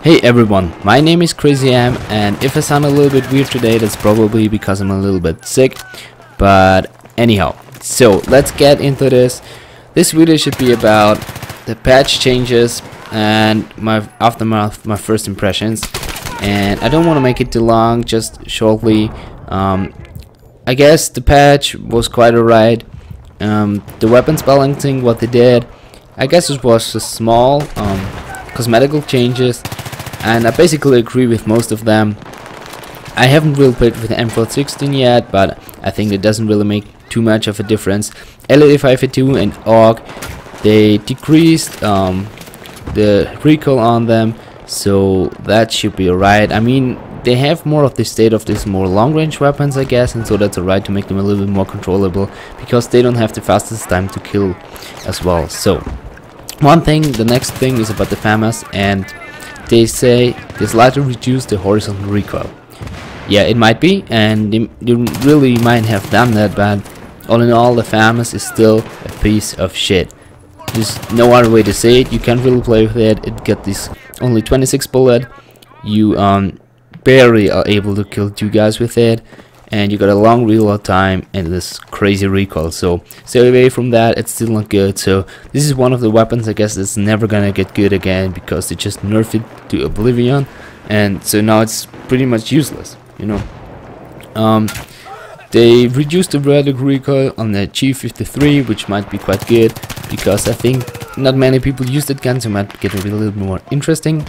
Hey everyone, my name is CrazyM, and if I sound a little bit weird today, that's probably because I'm a little bit sick. But anyhow, so let's get into this. This video should be about the patch changes and my aftermath, my first impressions. And I don't want to make it too long, just shortly. I guess the patch was quite alright. The weapons balancing, what they did, I guess it was a small cosmetical changes, and I basically agree with most of them. I haven't really played with the M416 yet, but I think it doesn't really make too much of a difference. LED5A2 and AUG, they decreased the recoil on them, so that should be alright. I mean, they have more of the state of these more long-range weapons, I guess, and so that's alright to make them a little bit more controllable, because they don't have the fastest time to kill as well. So the next thing is about the FAMAS, and they say they slightly reduce the horizontal recoil. Yeah, it might be, and they really might have done that, but all in all, the FAMAS is still a piece of shit. There's no other way to say it. You can't really play with it. It got this only 26 bullet. You barely are able to kill 2 guys with it, and you got a long reload time and this crazy recoil. So stay away from that. It's still not good. So this is one of the weapons, I guess, that's never gonna get good again, because they just nerfed it to oblivion, and so now it's pretty much useless, you know. They reduced the vertical recoil on the G53, which might be quite good, because I think not many people use that gun, so it might get a little bit more interesting.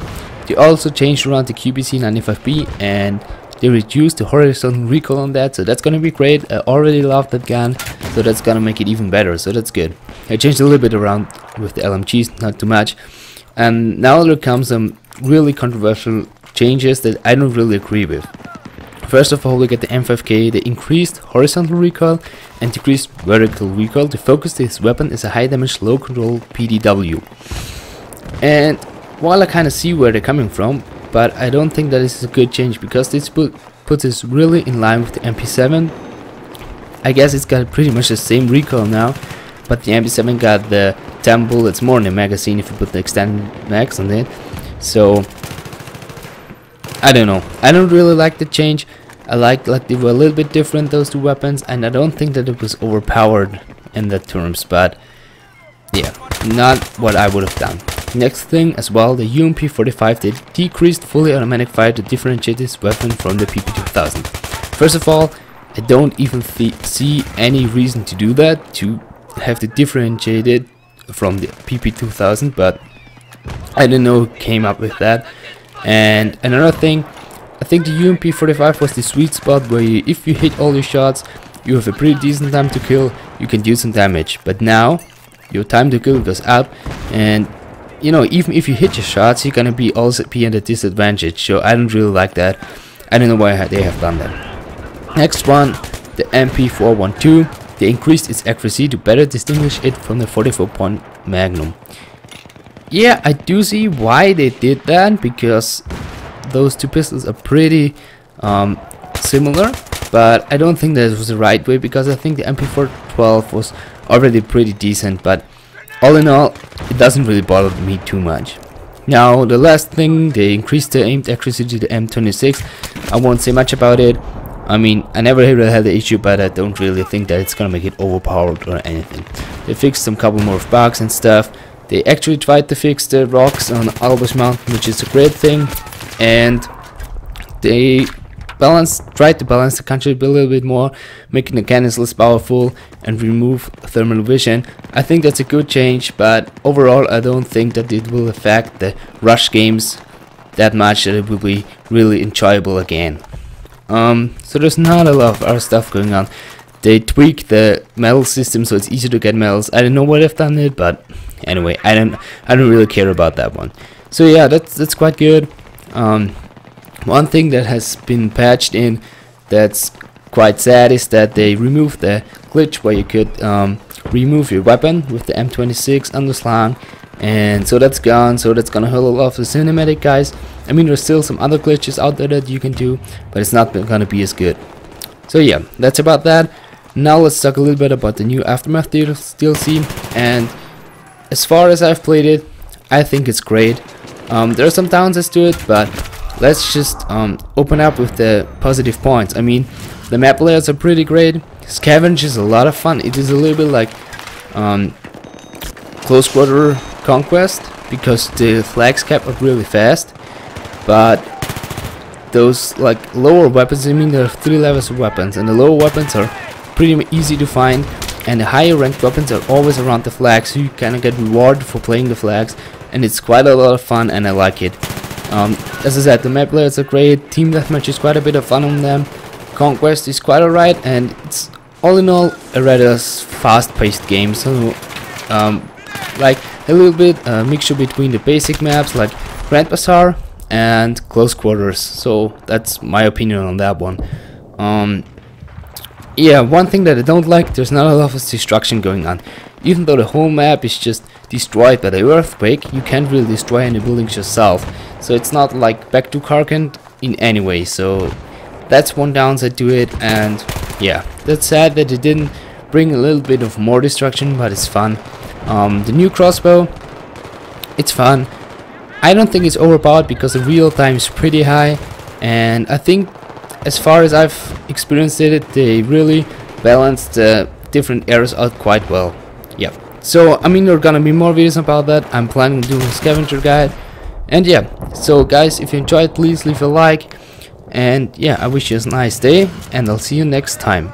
They also changed around the QBC 95B, and they reduced the horizontal recoil on that, so that's gonna be great. I already love that gun, so that's gonna make it even better, so that's good. I changed a little bit around with the LMGs, not too much. And now there comes some really controversial changes that I don't really agree with. First of all, we get the M5K. They increased horizontal recoil and decreased vertical recoil to focus this weapon as a high damage, low control PDW. And while I kind of see where they're coming from, but I don't think that this is a good change, because this puts us really in line with the MP7. I guess it's got pretty much the same recoil now, but the MP7 got the 10 bullets more in the magazine if you put the extended mags on it. So I don't know. I don't really like the change. I like they were a little bit different, those 2 weapons, and I don't think that it was overpowered in that terms, but yeah, not what I would have done. Next thing as well, the UMP45, they decreased fully automatic fire to differentiate this weapon from the PP2000. First of all, I don't even see any reason to do that, to have to differentiate it from the PP2000, but I don't know who came up with that. And another thing, I think the UMP45 was the sweet spot where if you hit all your shots, you have a pretty decent time to kill, you can do some damage. But now your time to kill goes up, and you know, even if you hit your shots, you're gonna be also at a disadvantage. So I don't really like that. I don't know why they have done that. Next one, the MP412. They increased its accuracy to better distinguish it from the 44-point Magnum. Yeah, I do see why they did that, because those 2 pistols are pretty similar, but I don't think that was the right way, because I think the MP412 was already pretty decent, but all in all, it doesn't really bother me too much. Now, the last thing, they increased the aimed accuracy to the M26. I won't say much about it. I mean, I never really had the issue, but I don't really think that it's gonna make it overpowered or anything. They fixed some couple more bugs and stuff. They actually tried to fix the rocks on Albush Mountain, which is a great thing, and they tried to balance the country a little bit more, making the cannons less powerful and remove thermal vision. I think that's a good change, but overall I don't think that it will affect the rush games that much that it will be really enjoyable again. So there's not a lot of other stuff going on. They tweaked the medal system so it's easier to get medals. I don't know why they've done it, but anyway, I don't really care about that one. So yeah, that's quite good. One thing that has been patched in that's quite sad is that they removed the glitch where you could remove your weapon with the M26 underslung, and so that's gone. So that's gonna hurt a lot of the cinematic guys. I mean, there's still some other glitches out there that you can do, but it's not gonna be as good. So yeah, that's about that. Now let's talk a little bit about the new Aftermath DLC, and as far as I've played it, I think it's great. There are some downsides to it, but let's just open up with the positive points. I mean, the map layouts are pretty great. Scavenge is a lot of fun. It is a little bit like close quarter conquest, because the flags cap up really fast, but those like lower weapons, I mean, there are 3 levels of weapons, and the lower weapons are pretty easy to find, and the higher ranked weapons are always around the flag, so you kind of get rewarded for playing the flags, and it's quite a lot of fun, and I like it. As I said, the map layouts are great. Team deathmatch is quite a bit of fun on them. Conquest is quite alright, and it's all in all a rather fast-paced game. So like a little bit mixture between the basic maps like Grand Bazaar and close quarters. So that's my opinion on that one. Yeah, one thing that I don't like, there's not a lot of destruction going on. Even though the whole map is just destroyed by the earthquake, you can't really destroy any buildings yourself. So it's not like back to Karkand in any way. So that's one downside to it, and yeah, that's sad that it didn't bring a little bit of more destruction, but it's fun. The new crossbow, it's fun. I don't think it's overpowered because the real time is pretty high, and I think as far as I've experienced it, they really balanced the different areas out quite well. Yeah, so I mean, there are gonna be more videos about that. I'm planning to do a scavenger guide, and yeah, so guys, if you enjoyed, please leave a like, and yeah, I wish you a nice day, and I'll see you next time.